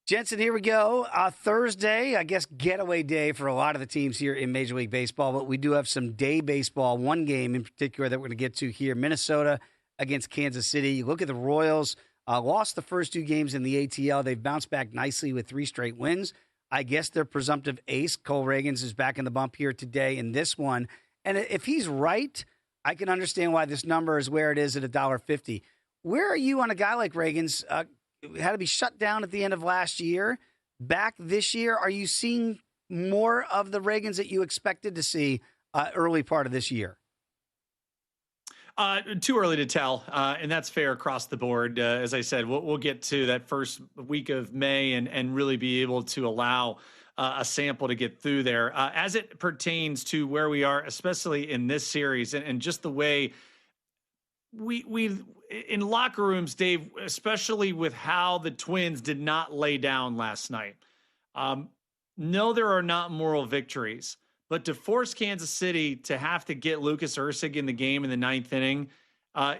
Jensen, here we go. Thursday, I guess getaway day for a lot of the teams here in Major League Baseball, but we do have some day baseball, one game in particular that we're going to get to here. Minnesota against Kansas City. You look at the Royals, lost the first two games in the ATL. They've bounced back nicely with 3 straight wins. I guess their presumptive ace, Cole Reagans, is back in the bump here today in this one. And if he's right, I can understand why this number is where it is at $1.50. Where are you on a guy like Reagans? Had to be shut down at the end of last year. Back this year, are you seeing more of the Reagans that you expected to see early part of this year? Too early to tell, and that's fair across the board. As I said, we'll get to that first week of May and really be able to allow a sample to get through there. As it pertains to where we are, especially in this series, and just the way we in locker rooms, Dave, especially with how the Twins did not lay down last night. No, there are not moral victories, but to force Kansas City to have to get Lucas Erceg in the game in the 9th inning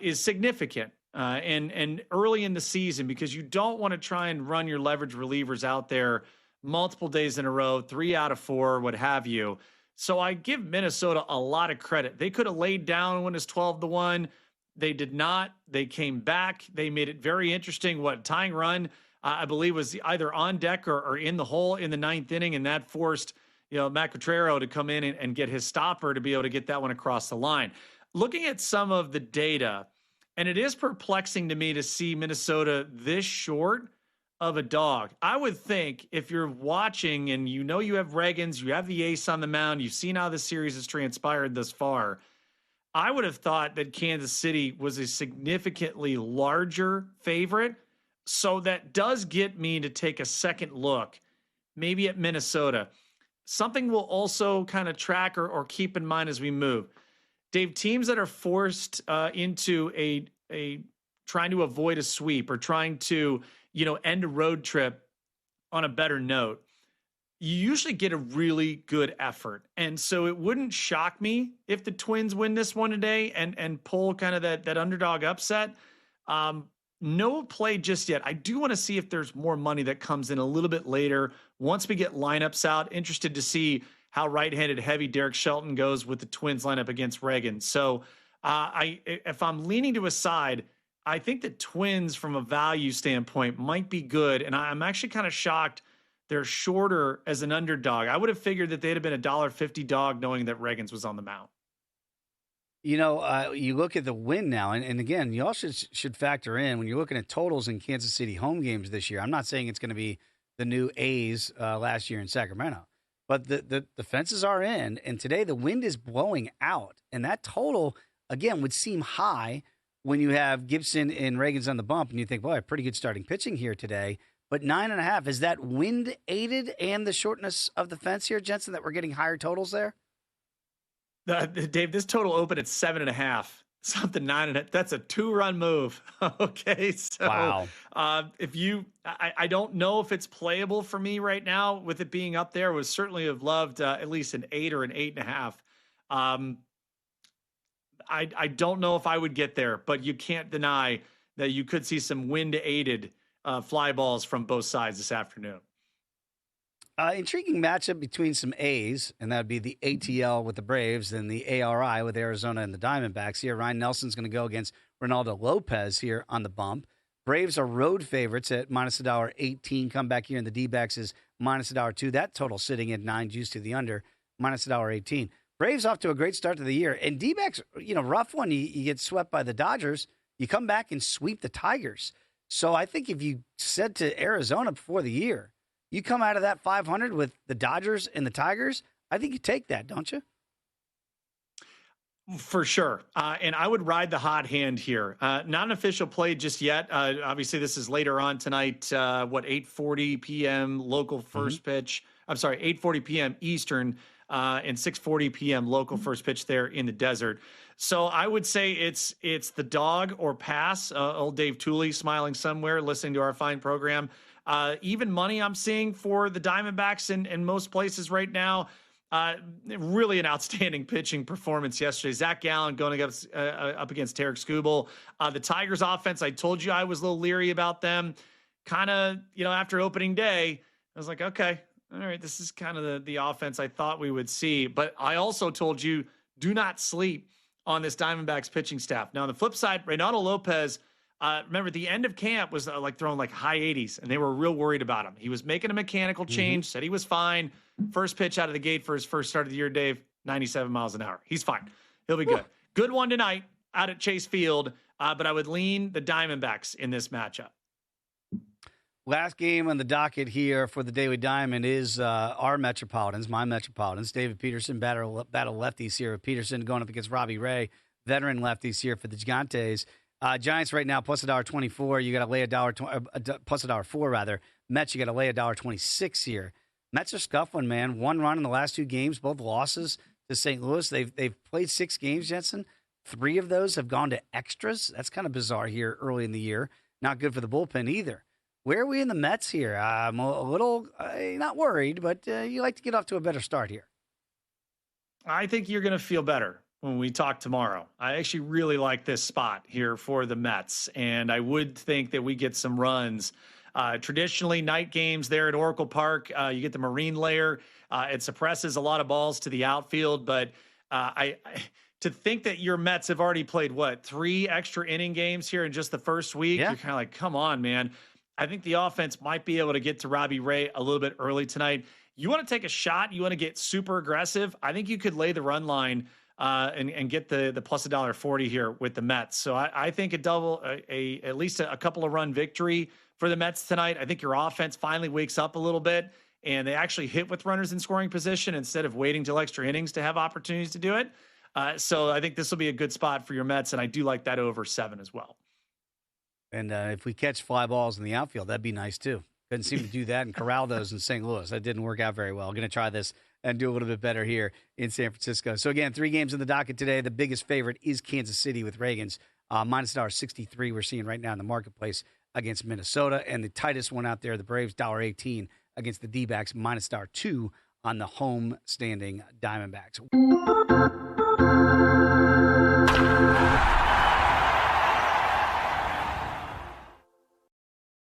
is significant. And early in the season, because you don't want to try and run your leverage relievers out there multiple days in a row, 3 out of 4, what have you. So I give Minnesota a lot of credit. They could have laid down when it's 12-1. They did not. They came back. They made it very interesting. What tying run, I believe, was either on deck or in the hole in the 9th inning, and that forced Matt Quatrero to come in and get his stopper to be able to get that one across the line. Looking at some of the data, and it is perplexing to me to see Minnesota this short of a dog. I would think if you're watching and you have Reagans, you have the ace on the mound, you've seen how the series has transpired thus far, I would have thought that Kansas City was a significantly larger favorite. So that does get me to take a second look, maybe at Minnesota. Something we'll also kind of track or keep in mind as we move. Dave, teams that are forced into a trying to avoid a sweep or trying to, end a road trip on a better note, you usually get a really good effort. And so it wouldn't shock me if the Twins win this one today and pull kind of that underdog upset. No play just yet. I do want to see if there's more money that comes in a little bit later. Once we get lineups out, interested to see how right-handed heavy Derek Shelton goes with the Twins lineup against Reagan. So if I'm leaning to a side, I think the Twins from a value standpoint might be good. And I'm actually kind of shocked they're shorter as an underdog. I would have figured that they'd have been a $1.50 dog knowing that Reagans was on the mound. You look at the win now, and again, you also should factor in when you're looking at totals in Kansas City home games this year. I'm not saying it's going to be the new A's last year in Sacramento, but the fences are in, and today the wind is blowing out, and that total, again, would seem high when you have Gibson and Reagans on the bump, and you think, boy, pretty good starting pitching here today. But 9.5, is that wind aided and the shortness of the fence here, Jensen, that we're getting higher totals there? Dave, this total opened at 7.5. Something 9.5. That's a 2-run move. Okay, so wow. I don't know if it's playable for me right now with it being up there. Would certainly have loved at least an 8 or an 8.5. I don't know if I would get there, but you can't deny that you could see some wind-aided fly balls from both sides this afternoon. Intriguing matchup between some A's, and that would be the ATL with the Braves and the ARI with Arizona and the Diamondbacks here. Ryan Nelson's going to go against Ronaldo Lopez here on the bump. Braves are road favorites at minus $1.18. Come back here, and the D-backs is minus $1.02. That total sitting at 9, juice to the under, minus $1.18. Braves off to a great start to the year. And D-backs, rough one. You get swept by the Dodgers. You come back and sweep the Tigers. So I think if you said to Arizona before the year, you come out of that 500 with the Dodgers and the Tigers, I think you take that, don't you? For sure. And I would ride the hot hand here. Not an official play just yet. Obviously, this is later on tonight, 8:40 p.m. local first pitch. I'm sorry, 8:40 p.m. Eastern and 6:40 p.m. local first pitch there in the desert. So I would say it's the dog or pass. Old Dave Tooley smiling somewhere, listening to our fine program. Even money I'm seeing for the Diamondbacks in most places right now. Really an outstanding pitching performance yesterday. Zach Gallen going up against Tarek Skubal. The Tigers offense, I told you I was a little leery about them. kind of, after opening day, I was like, okay, all right, this is kind of the offense I thought we would see. But I also told you, do not sleep on this Diamondbacks pitching staff. Now, on the flip side, Reynaldo Lopez, remember the end of camp was like throwing like high 80s, and they were real worried about him. He was making a mechanical change, said he was fine. First pitch out of the gate for his first start of the year, Dave, 97 miles an hour. He's fine. He'll be good. Good one tonight out at Chase Field, but I would lean the Diamondbacks in this matchup. Last game on the docket here for the Daily Diamond is our Metropolitans, my Metropolitans. David Peterson, battle lefties here. Peterson going up against Robbie Ray, veteran lefties here for the Gigantes. Giants right now plus $1.24. You got to lay plus $1.04 rather. Mets, you got to lay $1.26 here. Mets are scuffling, man. One run in the last two games, both losses to St. Louis. They've played 6 games, Jensen. 3 of those have gone to extras. That's kind of bizarre here early in the year. Not good for the bullpen either. Where are we in the Mets here? I'm a little not worried, but you like to get off to a better start here. I think you're going to feel better when we talk tomorrow. I actually really like this spot here for the Mets, and I would think that we get some runs. Traditionally, night games there at Oracle Park, you get the marine layer. It suppresses a lot of balls to the outfield, but to think that your Mets have already played, 3 extra inning games here in just the first week, You're kind of like, come on, man. I think the offense might be able to get to Robbie Ray a little bit early tonight. You want to take a shot, you want to get super aggressive, I think you could lay the run line and get the plus $1.40 here with the Mets. So I think at least a couple of run victory for the Mets tonight. I think your offense finally wakes up a little bit and they actually hit with runners in scoring position instead of waiting till extra innings to have opportunities to do it. So I think this will be a good spot for your Mets, and I do like that over 7 as well. And if we catch fly balls in the outfield, that'd be nice too. Couldn't seem to do that and corral those in St. Louis. That didn't work out very well. I'm going to try this and do a little bit better here in San Francisco. So again, 3 games in the docket today. The biggest favorite is Kansas City with Reagan's minus $1.63 we're seeing right now in the marketplace against Minnesota. And the tightest one out there, the Braves, $1.18 against the D-backs, minus $2 on the home standing Diamondbacks.